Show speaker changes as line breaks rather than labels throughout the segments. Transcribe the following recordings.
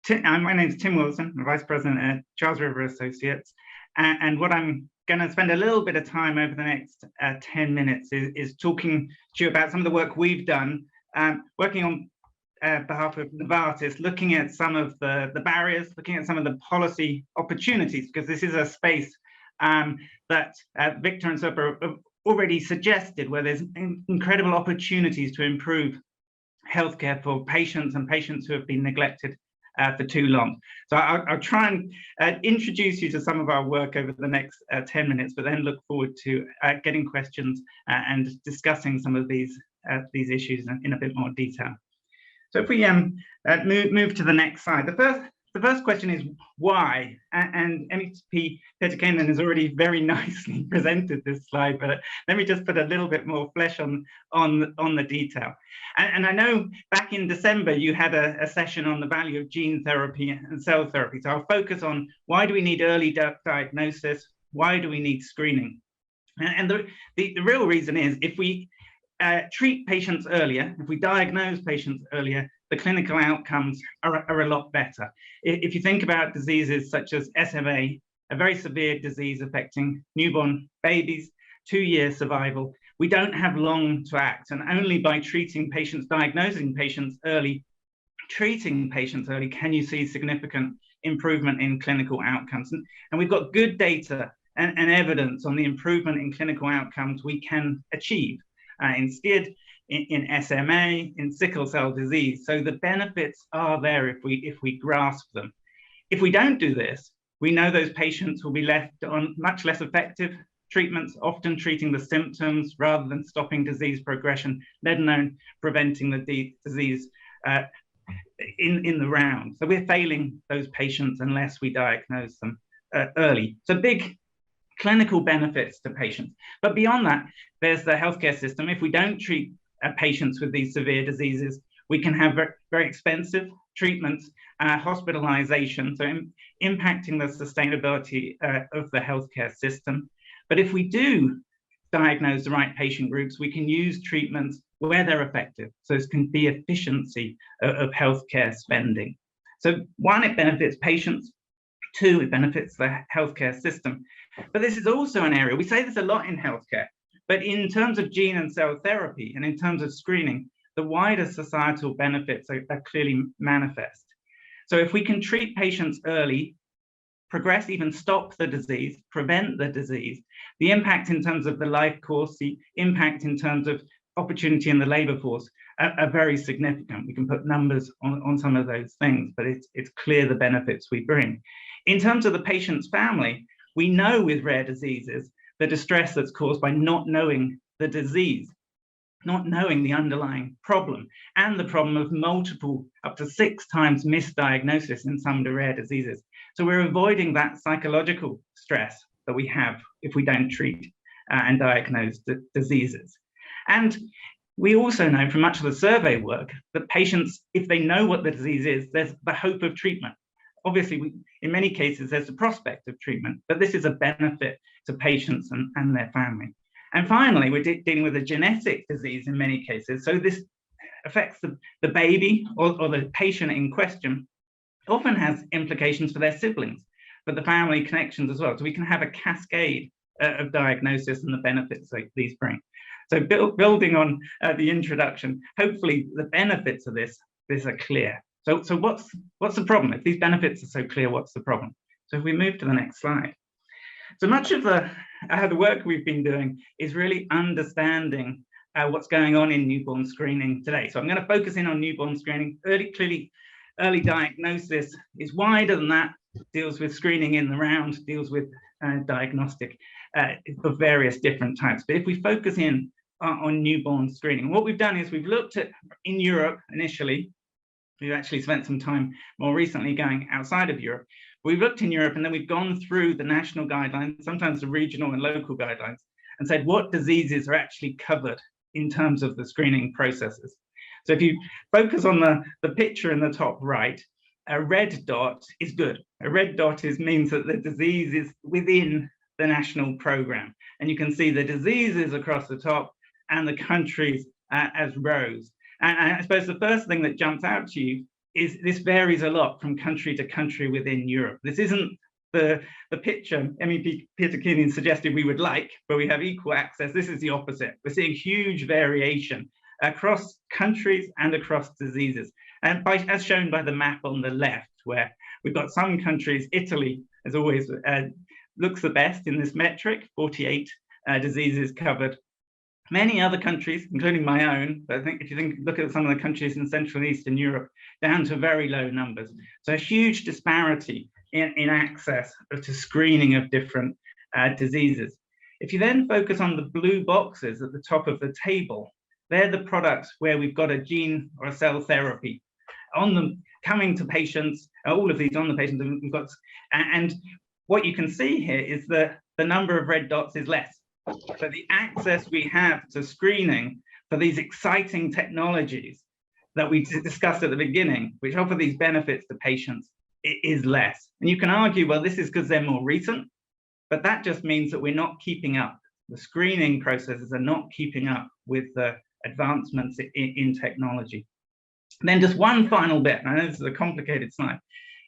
My name is Tim Wilsdon, I'm Vice President at Charles River Associates. And what I'm going to spend a little bit of time over the next 10 minutes is talking to you about some of the work we've done, working on behalf of Novartis, looking at some of the barriers, looking at some of the policy opportunities, because this is a space that Victor and Sopa have already suggested, where there's incredible opportunities to improve healthcare for patients and patients who have been neglected for too long. So I'll try and introduce you to some of our work over the next 10 minutes, but then look forward to getting questions and discussing some of these issues in a bit more detail. So if we move to the next slide, the first question is why? And MEP Petikainen has already very nicely presented this slide, but let me just put a little bit more flesh on the detail. And I know back in December you had a session on the value of gene therapy and cell therapy. So I'll focus on why do we need early diagnosis? Why do we need screening? And the real reason is if we treat patients earlier, if we diagnose patients earlier, the clinical outcomes are a lot better. If you think about diseases such as SMA, a very severe disease affecting newborn babies, 2-year survival, we don't have long to act, and only by treating patients, diagnosing patients early, treating patients early, can you see significant improvement in clinical outcomes. And we've got good data and evidence on the improvement in clinical outcomes we can achieve in SCID, in SMA, in sickle cell disease. So the benefits are there if we grasp them. If we don't do this, we know those patients will be left on much less effective treatments, often treating the symptoms rather than stopping disease progression, let alone preventing the disease in the round. So we're failing those patients unless we diagnose them early. So big clinical benefits to patients. But beyond that, there's the healthcare system. If we don't treat patients with these severe diseases, we can have very expensive treatments, hospitalization, so impacting the sustainability of the healthcare system. But if we do diagnose the right patient groups, we can use treatments where they're effective. So this can be efficiency of healthcare spending. So one, it benefits patients. Two, it benefits the healthcare system. But this is also an area, we say this a lot in healthcare, but in terms of gene and cell therapy and in terms of screening, the wider societal benefits are clearly manifest. So if we can treat patients early, progress, even stop the disease, prevent the disease, the impact in terms of the life course, the impact in terms of opportunity in the labor force are very significant. We can put numbers on some of those things, but it's clear the benefits we bring. In terms of the patient's family, we know with rare diseases, the distress that's caused by not knowing the disease, not knowing the underlying problem, and the problem of multiple, up to 6 times misdiagnosis in some of the rare diseases. So we're avoiding that psychological stress that we have if we don't treat and diagnose the diseases. And we also know from much of the survey work that patients, if they know what the disease is, there's the hope of treatment. Obviously, in many cases, there's the prospect of treatment, but this is a benefit to patients and their family. And finally, we're dealing with a genetic disease in many cases. So this affects the baby or the patient in question, often has implications for their siblings, but the family connections as well. So we can have a cascade of diagnosis and the benefits that these bring. So building on the introduction, hopefully the benefits of this are clear. So what's the problem? If these benefits are so clear, what's the problem? So if we move to the next slide. So much of the work we've been doing is really understanding what's going on in newborn screening today. So I'm going to focus in on newborn screening. Early diagnosis is wider than that, deals with screening in the round, deals with diagnostic of various different types. But if we focus in on newborn screening, what we've done is we've looked at, in Europe initially, we've actually spent some time more recently going outside of Europe. We've looked in Europe and then we've gone through the national guidelines, sometimes the regional and local guidelines, and said what diseases are actually covered in terms of the screening processes. So if you focus on the picture in the top right, a red dot is good. A red dot means that the disease is within the national program. And you can see the diseases across the top and the countries as rows. And I suppose the first thing that jumps out to you this varies a lot from country to country within Europe. This isn't the picture MEP Peter Keenan suggested we would like, where we have equal access. This is the opposite. We're seeing huge variation across countries and across diseases. And as shown by the map on the left, where we've got some countries, Italy, as always, looks the best in this metric, 48 diseases covered. Many other countries, including my own, but I think if you look at some of the countries in Central and Eastern Europe, down to very low numbers. So a huge disparity in access to screening of different diseases. If you then focus on the blue boxes at the top of the table, they're the products where we've got a gene or a cell therapy on them coming to patients, all of these on the patients we've got. And what you can see here is that the number of red dots is less. So the access we have to screening for these exciting technologies that we discussed at the beginning, which offer these benefits to patients, it is less. And you can argue, well, this is because they're more recent, but that just means that we're not keeping up. The screening processes are not keeping up with the advancements in technology. And then just one final bit, and I know this is a complicated slide.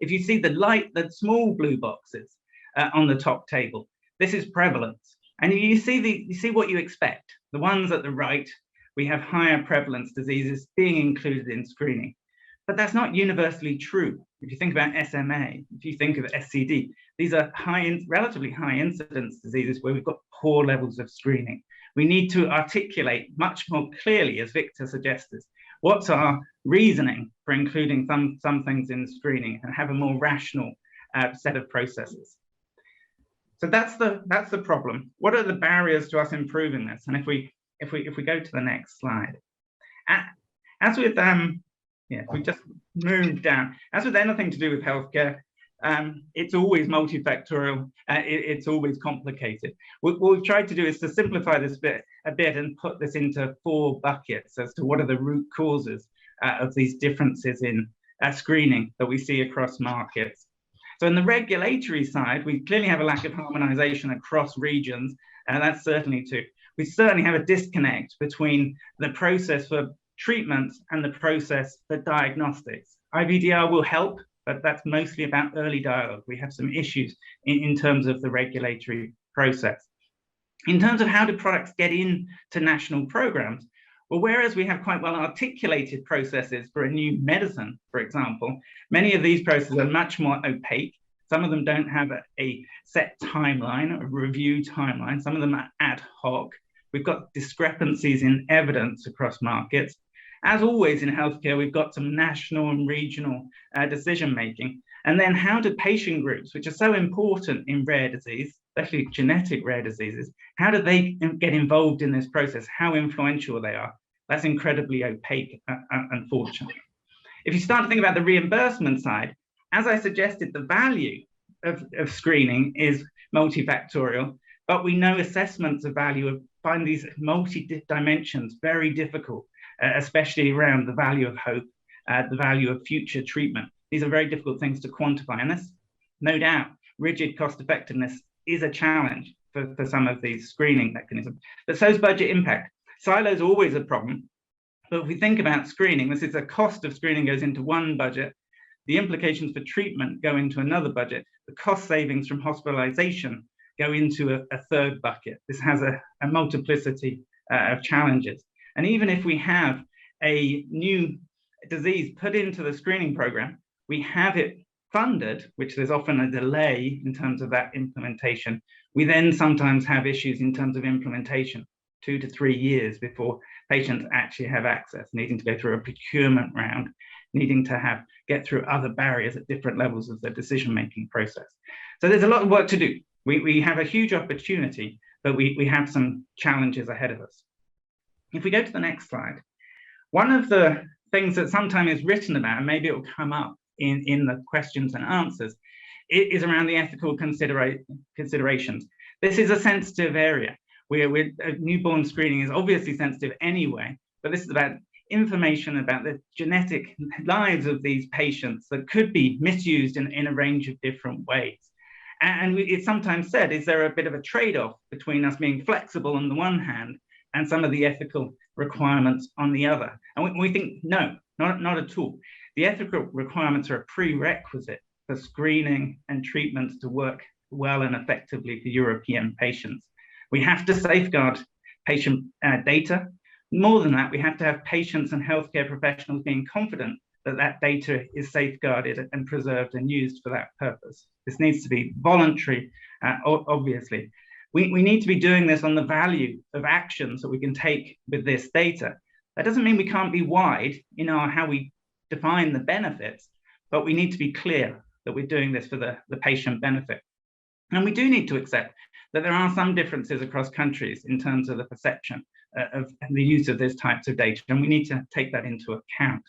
If you see the small blue boxes on the top table, this is prevalence. And you see what you expect. The ones at the right, we have higher prevalence diseases being included in screening. But that's not universally true. If you think about SMA, if you think of SCD, these are relatively high incidence diseases where we've got poor levels of screening. We need to articulate much more clearly, as Victor suggested, what's our reasoning for including some things in screening and have a more rational set of processes. So that's the problem. What are the barriers to us improving this? And if we go to the next slide, as with if we just move down, as with anything to do with healthcare, it's always multifactorial. It's always complicated. What we've tried to do is to simplify this a bit and put this into 4 buckets as to what are the root causes of these differences in screening that we see across markets. So in the regulatory side, we clearly have a lack of harmonization across regions, and that's certainly true. We certainly have a disconnect between the process for treatments and the process for diagnostics. IVDR will help, but that's mostly about early dialogue. We have some issues in terms of the regulatory process. In terms of how do products get into national programs, well, whereas we have quite well articulated processes for a new medicine, for example, many of these processes are much more opaque. Some of them don't have a set timeline, a review timeline. Some of them are ad hoc. We've got discrepancies in evidence across markets. As always in healthcare, we've got some national and regional decision-making. And then how do patient groups, which are so important in rare disease, especially genetic rare diseases, how do they get involved in this process? How influential they are? That's incredibly opaque, unfortunately. If you start to think about the reimbursement side, as I suggested, the value of screening is multifactorial, but we know assessments of value find these multi-dimensions very difficult, especially around the value of hope, the value of future treatment. These are very difficult things to quantify, and that's no doubt rigid cost effectiveness is a challenge for some of these screening mechanisms. But so is budget impact. Silos are always a problem, but if we think about screening, this is the cost of screening goes into one budget, the implications for treatment go into another budget, the cost savings from hospitalization go into a third bucket. This has a multiplicity of challenges. And even if we have a new disease put into the screening program, we have it funded, which there's often a delay in terms of that implementation. We then sometimes have issues in terms of implementation, 2 to 3 years before patients actually have access, needing to go through a procurement round, needing to get through other barriers at different levels of the decision-making process. So there's a lot of work to do. We have a huge opportunity, but we have some challenges ahead of us. If we go to the next slide, one of the things that sometimes is written about, and maybe it will come up in the questions and answers, is around the ethical considerations. This is a sensitive area where newborn screening is obviously sensitive anyway, but this is about information about the genetic lives of these patients that could be misused in a range of different ways. And it's sometimes said, is there a bit of a trade-off between us being flexible on the one hand and some of the ethical requirements on the other? And we think, no, not at all. the ethical requirements are a prerequisite for screening and treatments to work well and effectively for European patients. We have to safeguard patient data. More than that, we have to have patients and healthcare professionals being confident that that data is safeguarded and preserved and used for that purpose. This needs to be voluntary, obviously. We need to be doing this on the value of actions that we can take with this data. That doesn't mean we can't be wide in how we define the benefits, but we need to be clear that we're doing this for the patient benefit. And we do need to accept that there are some differences across countries in terms of the perception of the use of these types of data, and we need to take that into account.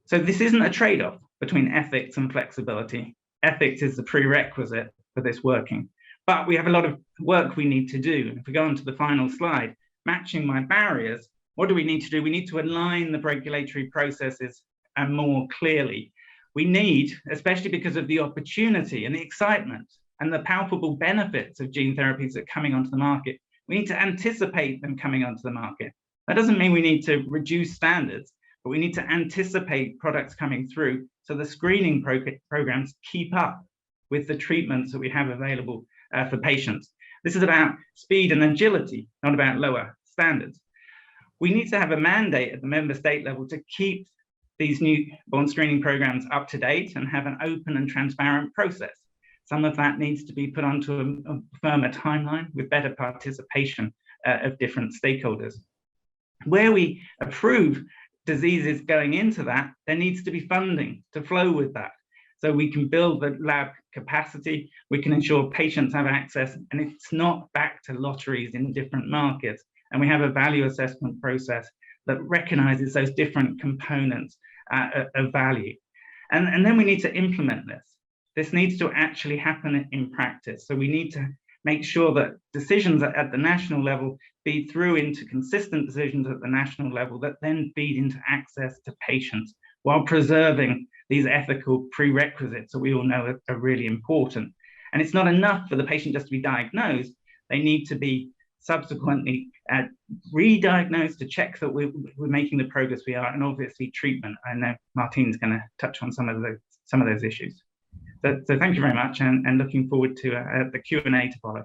So this isn't a trade-off between ethics and flexibility. Ethics is the prerequisite for this working, but we have a lot of work we need to do. If we go on to the final slide, matching my barriers, what do we need to do? We need to align the regulatory processes more clearly. We need, especially because of the opportunity and the excitement and the palpable benefits of gene therapies that are coming onto the market, we need to anticipate them coming onto the market. That doesn't mean we need to reduce standards, but we need to anticipate products coming through so the screening programs keep up with the treatments that we have available for patients. This is about speed and agility, not about lower standards. We need to have a mandate at the member state level to keep these newborn screening programs up to date and have an open and transparent process. Some of that needs to be put onto a firmer timeline with better participation of different stakeholders. Where we approve diseases going into that, there needs to be funding to flow with that. So we can build the lab capacity, we can ensure patients have access, and it's not back to lotteries in different markets. And we have a value assessment process that recognizes those different components of value. And then we need to implement this. This needs to actually happen in practice. So we need to make sure that decisions at the national level feed through into consistent decisions at the national level that then feed into access to patients while preserving these ethical prerequisites that we all know are really important. And it's not enough for the patient just to be diagnosed. They need to be subsequently re-diagnosed to check that we're making the progress we are, and obviously treatment. I know Martine's going to touch on some of those issues. So thank you very much, and looking forward to the Q&A to follow.